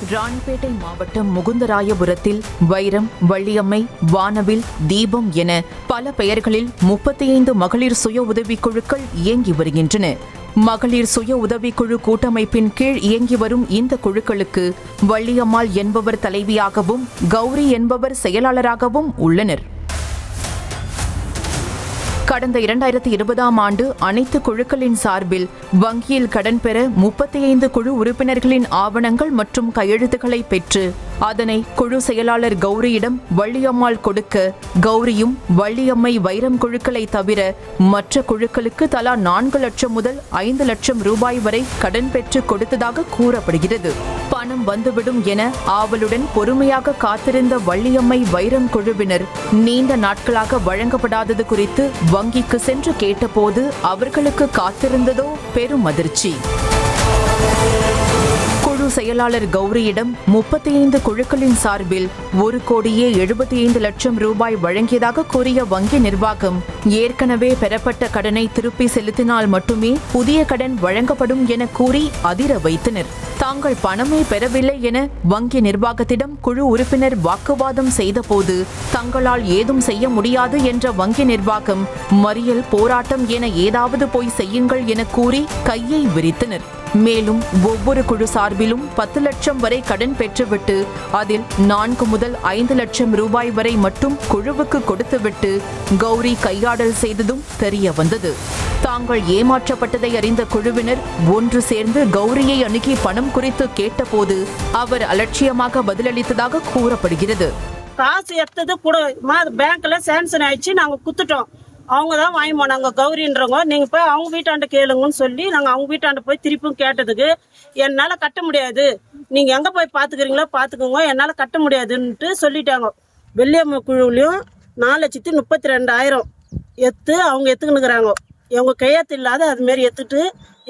ராணிப்பேட்டை மாவட்டம் முகுந்தராயபுரத்தில் வைரம், வள்ளியம்மை, வானவில், தீபம் என பல பெயர்களில் 35 மகளிர் சுய உதவிக்குழுக்கள் இயங்கி வருகின்றன. மகளிர் சுய உதவிக்குழு கூட்டமைப்பின் கீழ் இயங்கி வரும் இந்த குழுக்களுக்கு வள்ளியம்மாள் என்பவர் தலைவியாகவும், கௌரி என்பவர் செயலாளராகவும் உள்ளனர். கடந்த 2020ஆம் ஆண்டு அனைத்து குழுக்களின் சார்பில் வங்கியில் கடன் பெற 35 குழு உறுப்பினர்களின் ஆவணங்கள் மற்றும் கையெழுத்துக்களை பெற்று அதனை குழு செயலாளர் கௌரியிடம் வள்ளியம்மாள் கொடுக்க, கௌரியும் வள்ளியம்மை வைரம் குழுக்களை தவிர மற்ற குழுக்களுக்கு தலா 4 லட்சம் முதல் 5 லட்சம் ரூபாய் வரை கடன் பெற்று கொடுத்ததாக கூறப்படுகிறது. பணம் வந்துவிடும் என ஆவலுடன் பொறுமையாக காத்திருந்த வள்ளியம்மை வைரம் குழுவினர் நீண்ட நாட்களாக வழங்கப்படாதது குறித்து வங்கிக்கு சென்று கேட்டபோது அவர்களுக்கு காத்திருந்ததோ பெரும் அதிர்ச்சி. குழு செயலாளர் கௌரியிடம் 35 குழுக்களின் சார்பில் 1,75 லட்சம் ரூபாய் வழங்கியதாக கூறிய வங்கி நிர்வாகம், ஏற்கனவே பெறப்பட்ட கடனை திருப்பி செலுத்தினால் மட்டுமே புதிய கடன் வழங்கப்படும் என கூறி அதிர வைத்தனர். தாங்கள் பணமே பெறவில்லை என வங்கி நிர்வாகத்திடம் குழு உறுப்பினர் வாக்குவாதம் செய்தபோது, தங்களால் ஏதும் செய்ய முடியாது என்ற வங்கி நிர்வாகம் மறியல், போராட்டம் என ஏதாவது போய் செய்யுங்கள் என கூறி கையை விரித்தனர். மேலும் ஒவ்வொரு குழு சார்பிலும் 10 லட்சம் வரை கடன் பெற்றுவிட்டு அதில் 4 முதல் 5 லட்சம் ரூபாய் வரை மட்டும் குழுவுக்கு கொடுத்துவிட்டு கௌரி கையாடல் செய்ததும் தெரிய வந்தது. தாங்கள் ஏமாற்றப்பட்டதை அறிந்த குழுவினர் ஒன்று சேர்ந்து கௌரியை அணுகி பணம் குறித்து கேட்டபோது அவர் அலட்சியமாக பதிலளித்ததாக கூறப்படுகிறது. காசு எடுத்தது கூட பேங்க்ல சாங்ஷன் ஆயிடுச்சு, நாங்க குத்துட்டோம். அவங்க தான் வாங்கி போனாங்க கௌரின்றவங்க. நீங்க போய் அவங்க வீட்டாண்ட கேளுங்கன்னு சொல்லி நாங்க அவங்க வீட்டாண்ட போய் திருப்பியும் கேட்டதுக்கு, என்னால கட்ட முடியாது, நீங்க எங்க போய் பாத்துக்கிறீங்களோ பாத்துக்கோங்க, என்னால கட்ட முடியாதுன்ட்டு சொல்லிட்டாங்க. வெள்ளியம்மை குழுவிலையும் 4,32,000 அவங்க எத்துக்கினுக்குறாங்க. எங்க கையெழுத்து இல்லாத அது மாரி எடுத்துட்டு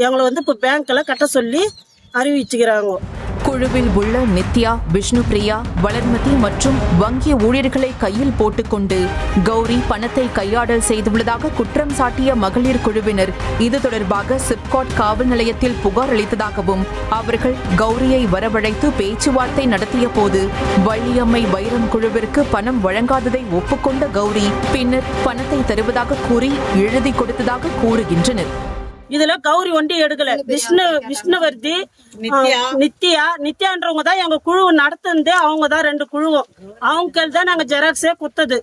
எங்களை இப்போ பேங்க்ல கட்ட சொல்லி அறிவிச்சுக்கிறாங்க. குழுவில் உள்ள நித்யா, விஷ்ணுபிரியா, வளர்மதி மற்றும் வங்கி ஊழியர்களை கையில் போட்டுக்கொண்டு கௌரி பணத்தை கையாடல் செய்துள்ளதாக குற்றம் சாட்டிய மகளிர் குழுவினர் இது தொடர்பாக சிப்காட் காவல் நிலையத்தில் புகார் அளித்ததாகவும், அவர்கள் கௌரியை வரவழைத்து பேச்சுவார்த்தை நடத்திய போது வள்ளியம்மை வைரம் குழுவிற்கு பணம் வழங்காததை ஒப்புக்கொண்ட கௌரி பின்னர் பணத்தை தருவதாக கூறி எழுதி கொடுத்ததாக கூறுகின்றனர். இதுல கௌரி ஒண்டி எடுக்கல, விஷ்ணுவர்த்தி, நித்யான்றவங்க தான் எங்க குழு நடத்துனதே. அவங்க தான் 2 குழுவும், அவங்க தான் நாங்க ஜெராக்ஸே குத்தது.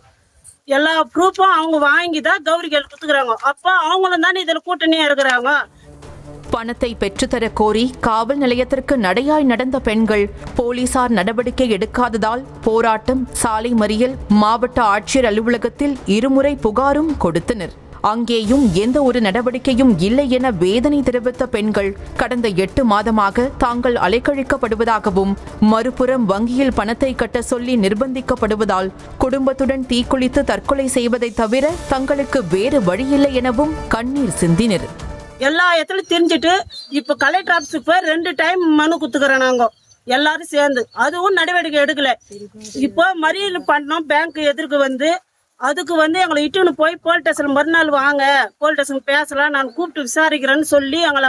எல்லா ப்ரூஃபும் அவங்க வாங்கி தான் கௌரி கேள் குத்துக்கிறாங்க. அப்ப அவங்களும் தானே இதுல கூட்டணியா இருக்கிறாங்க. பணத்தை பெற்றுத்தர கோரி காவல் நிலையத்திற்கு நடையாய் நடந்த பெண்கள் போலீசார் நடவடிக்கை எடுக்காததால் போராட்டம், சாலை மறியல், மாவட்ட ஆட்சியர் அலுவலகத்தில் 2 முறை புகாரும் கொடுத்தனர். அங்கேயும் எந்த ஒரு நடவடிக்கையும் இல்லை என வேதனை தெரிவித்த பெண்கள் கடந்த 8 மாதமாக தாங்கள் அலைக்கழிக்கப்படுவதாகவும், மறுபுறம் வங்கியில் பணத்தை கட்ட சொல்லி நிர்பந்திக்கப்படுவதால் குடும்பத்துடன் தீக்குளித்து தற்கொலை செய்வதை தவிர தங்களுக்கு வேறு வழியில்லை எனவும் கண்ணீர் சிந்தினர். எல்லா இடத்துலயும் தெரிஞ்சுட்டு இப்ப கலெக்டர் ஆபீஸுக்கு போய் 2 டைம் மனு குத்துக்கிறோம் நாங்க எல்லாரும் சேர்ந்து. அதுவும் நடவடிக்கை எடுக்கல. இப்போ மறியல் பண்ணோம் பேங்க் எதிர்க்கு அதுக்கு எங்களை இட்டுன்னு போய் போலீஸ் ஸ்டேஷன் மறுநாள் வாங்க, போலீஸ் ஸ்டேஷன் பேசலாம், நான் கூப்பிட்டு விசாரிக்கிறேன்னு சொல்லி எங்களை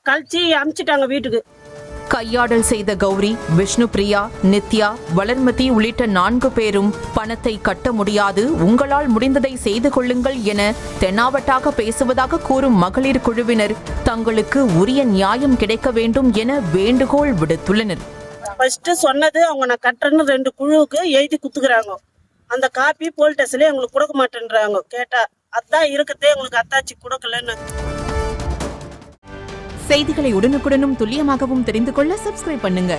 கழிச்சு அனுப்பிச்சிட்டாங்க வீட்டுக்கு. கையாடல் செய்த கௌரி, விஷ்ணுபிரியா, நித்யா, வளர்மதி உள்ளிட்ட 4 பேரும் பணத்தை கட்ட முடியாது, உங்களால் முடிந்ததை செய்து கொள்ளுங்கள் என தென்னாவட்டாக பேசுவதாக கூறும் மகளிர் குழுவினர் தங்களுக்கு உரிய நியாயம் கிடைக்க வேண்டும் என வேண்டுகோள் விடுத்துள்ளனர். ஃபர்ஸ்ட் சொன்னது அவங்க நான் கட்டுறேன்னு 2 குழுவுக்கு எழுதி குத்துக்கிறாங்க. அந்த காப்பி போலீஸ் ஸ்டேஷன்ல எங்களுக்கு கொடுக்க மாட்டேன்றாங்க. கேட்டா அதான் இருக்குதே, எங்களுக்கு அத்தாச்சி கொடுக்கலன்னு. செய்திகளை உடனுக்குடனும் துல்லியமாகவும் தெரிந்து கொள்ள சப்ஸ்கிரைப் பண்ணுங்க.